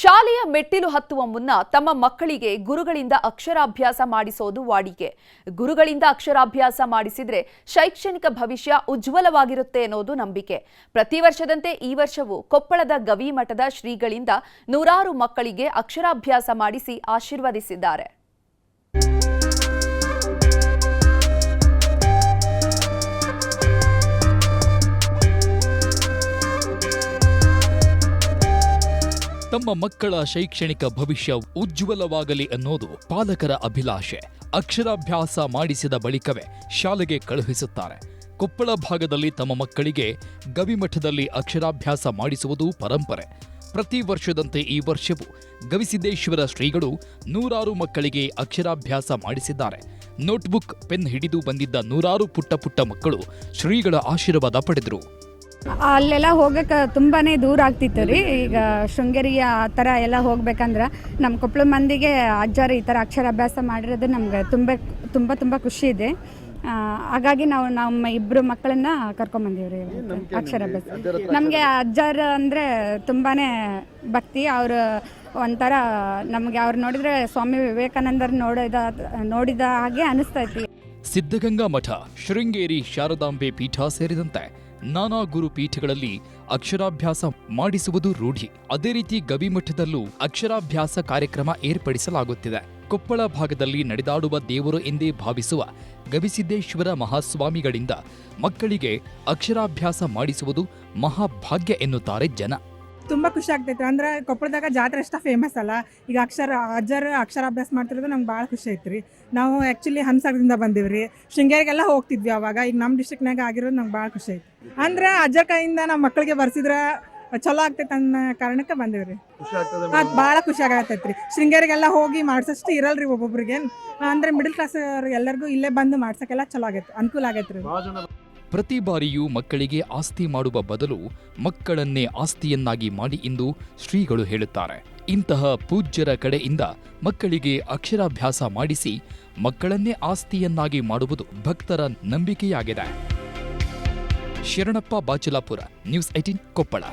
ಶಾಲೆಯ ಮೆಟ್ಟಿಲು ಹತ್ತುವ ಮುನ್ನ ತಮ್ಮ ಮಕ್ಕಳಿಗೆ ಗುರುಗಳಿಂದ ಅಕ್ಷರಾಭ್ಯಾಸ ಮಾಡಿಸೋದು ವಾಡಿಕೆ. ಗುರುಗಳಿಂದ ಅಕ್ಷರಾಭ್ಯಾಸ ಮಾಡಿಸಿದ್ರೆ ಶೈಕ್ಷಣಿಕ ಭವಿಷ್ಯ ಉಜ್ವಲವಾಗಿರುತ್ತೆ ಅನ್ನೋದು ನಂಬಿಕೆ. ಪ್ರತಿ ವರ್ಷದಂತೆ ಈ ವರ್ಷವೂ ಕೊಪ್ಪಳದ ಗವಿಮಠದ ಶ್ರೀಗಳಿಂದ ನೂರಾರು ಮಕ್ಕಳಿಗೆ ಅಕ್ಷರಾಭ್ಯಾಸ ಮಾಡಿಸಿ ಆಶೀರ್ವದಿಸಿದ್ದಾರೆ. ತಮ್ಮ ಮಕ್ಕಳ ಶೈಕ್ಷಣಿಕ ಭವಿಷ್ಯ ಉಜ್ವಲವಾಗಲಿ ಅನ್ನೋದು ಪಾಲಕರ ಅಭಿಲಾಷೆ. ಅಕ್ಷರಾಭ್ಯಾಸ ಮಾಡಿಸಿದ ಬಳಿಕವೇ ಶಾಲೆಗೆ ಕಳುಹಿಸುತ್ತಾರೆ. ಕೊಪ್ಪಳ ಭಾಗದಲ್ಲಿ ತಮ್ಮ ಮಕ್ಕಳಿಗೆ ಗವಿಮಠದಲ್ಲಿ ಅಕ್ಷರಾಭ್ಯಾಸ ಮಾಡಿಸುವುದು ಪರಂಪರೆ. ಪ್ರತಿ ವರ್ಷದಂತೆ ಈ ವರ್ಷವೂ ಗವಿಸಿದ್ದೇಶ್ವರ ಶ್ರೀಗಳು ನೂರಾರು ಮಕ್ಕಳಿಗೆ ಅಕ್ಷರಾಭ್ಯಾಸ ಮಾಡಿಸಿದ್ದಾರೆ. ನೋಟ್ಬುಕ್, ಪೆನ್ ಹಿಡಿದು ಬಂದಿದ್ದ ನೂರಾರು ಪುಟ್ಟ ಮಕ್ಕಳು ಶ್ರೀಗಳ ಆಶೀರ್ವಾದ ಪಡೆದರು. ಅಲ್ಲೆಲ್ಲ ಹೋಗಕ್ಕೆ ತುಂಬಾ ದೂರ ಆಗ್ತಿತ್ತು ರೀ. ಈಗ ಶೃಂಗೇರಿಯ ಆ ಥರ ಎಲ್ಲ ಹೋಗ್ಬೇಕಂದ್ರೆ ನಮ್ಮ ಕೊಪ್ಪಳ ಮಂದಿಗೆ ಅಜ್ಜಾರು ಈ ಥರ ಅಕ್ಷರಾಭ್ಯಾಸ ಮಾಡಿರೋದು ನಮ್ಗೆ ತುಂಬ ಖುಷಿ ಇದೆ. ಹಾಗಾಗಿ ನಾವು ನಮ್ಮ ಇಬ್ಬರು ಮಕ್ಕಳನ್ನ ಕರ್ಕೊಂಬಂದೀವ್ರಿ ಅಕ್ಷರಾಭ್ಯಾಸ. ನಮಗೆ ಅಜ್ಜಾರ ಅಂದರೆ ತುಂಬಾ ಭಕ್ತಿ. ಅವರು ಒಂಥರ ನಮಗೆ ಅವ್ರು ನೋಡಿದರೆ ಸ್ವಾಮಿ ವಿವೇಕಾನಂದರ್ ನೋಡಿದ ಹಾಗೆ ಅನಿಸ್ತೈತಿ. ಸಿದ್ಧಗಂಗಾ ಮಠ, ಶೃಂಗೇರಿ ಶಾರದಾಂಬೆ ಪೀಠ ಸೇರಿದಂತೆ ನಾನಾ ಗುರು ಪೀಠಗಳಲ್ಲಿ ಅಕ್ಷರಾಭ್ಯಾಸ ಮಾಡಿಸುವುದು ರೂಢಿ. ಅದೇ ರೀತಿ ಗವಿಮಠದಲ್ಲೂ ಅಕ್ಷರಾಭ್ಯಾಸ ಕಾರ್ಯಕ್ರಮ ಏರ್ಪಡಿಸಲಾಗುತ್ತಿದೆ. ಕೊಪ್ಪಳ ಭಾಗದಲ್ಲಿ ನಡೆದಾಡುವ ದೇವರು ಎಂದೇ ಭಾವಿಸುವ ಗವಿಸಿದ್ದೇಶ್ವರ ಮಹಾಸ್ವಾಮಿಗಳಿಂದ ಮಕ್ಕಳಿಗೆ ಅಕ್ಷರಾಭ್ಯಾಸ ಮಾಡಿಸುವುದು ಮಹಾಭಾಗ್ಯ ಎನ್ನುತ್ತಾರೆ ಜನ. ತುಂಬ ಖುಷಿ ಆಗ್ತೈತೆ. ಅಂದ್ರೆ ಕೊಪ್ಪಳದಾಗ ಜಾತ್ರೆ ಅಷ್ಟ ಫೇಮಸ್ ಅಲ್ಲ. ಈಗ ಅಜ್ಜರ ಅಕ್ಷರಾಭ್ಯಾಸ ಮಾಡ್ತಿರೋದು ನಮ್ಗೆ ಭಾಳ ಖುಷಿ ಐತ್ರಿ. ನಾವು ಆ್ಯಕ್ಚುಲಿ ಹಂಸಾಗದಿಂದ ಬಂದೀವ್ರಿ. ಶೃಂಗೇರಿಗೆಲ್ಲ ಹೋಗ್ತಿದ್ವಿ ಅವಾಗ. ಈಗ ನಮ್ಮ ಡಿಸ್ಟ್ರಿಕ್ನಾಗ ಆಗಿರೋದು ನಮ್ಗೆ ಭಾಳ ಖುಷಿ ಐತಿ. ಅಂದ್ರೆ ಅಜ್ಜರ ಕೈಯಿಂದ ನಮ್ಮ ಮಕ್ಕಳಿಗೆ ಬರ್ಸಿದ್ರೆ ಚಲೋ ಆಗ್ತೈತೆ ಅನ್ನೋ ಕಾರಣಕ್ಕೆ ಬಂದೀವ್ರಿ. ಅದು ಭಾಳ ಖುಷಿ ಆಗತ್ತೈತ್ರಿ. ಶೃಂಗೇರಿಗೆಲ್ಲ ಹೋಗಿ ಮಾಡ್ಸಷ್ಟು ಇರಲ್ರಿ ಒಬ್ಬೊಬ್ರಿಗೆ. ಅಂದ್ರೆ ಮಿಡಲ್ ಕ್ಲಾಸ್ ಎಲ್ಲರಿಗೂ ಇಲ್ಲೇ ಬಂದು ಮಾಡ್ಸೋಕ್ಕೆಲ್ಲ ಚಲೋ ಆಗೈತೆ, ಅನುಕೂಲ ಆಗೈತ್ರಿ. ಪ್ರತಿ ಬಾರಿಯೂ ಮಕ್ಕಳಿಗೆ ಆಸ್ತಿ ಮಾಡುವ ಬದಲು ಮಕ್ಕಳನ್ನೇ ಆಸ್ತಿಯನ್ನಾಗಿ ಮಾಡಿ ಎಂದು ಶ್ರೀಗಳು ಹೇಳುತ್ತಾರೆ. ಇಂತಹ ಪೂಜ್ಯರ ಕಡೆಯಿಂದ ಮಕ್ಕಳಿಗೆ ಅಕ್ಷರಾಭ್ಯಾಸ ಮಾಡಿಸಿ ಮಕ್ಕಳನ್ನೇ ಆಸ್ತಿಯನ್ನಾಗಿ ಮಾಡುವುದು ಭಕ್ತರ ನಂಬಿಕೆಯಾಗಿದೆ. ಶರಣಪ್ಪ ಬಾಚಲಾಪುರ, ನ್ಯೂಸ್ 18 ಕೊಪ್ಪಳ.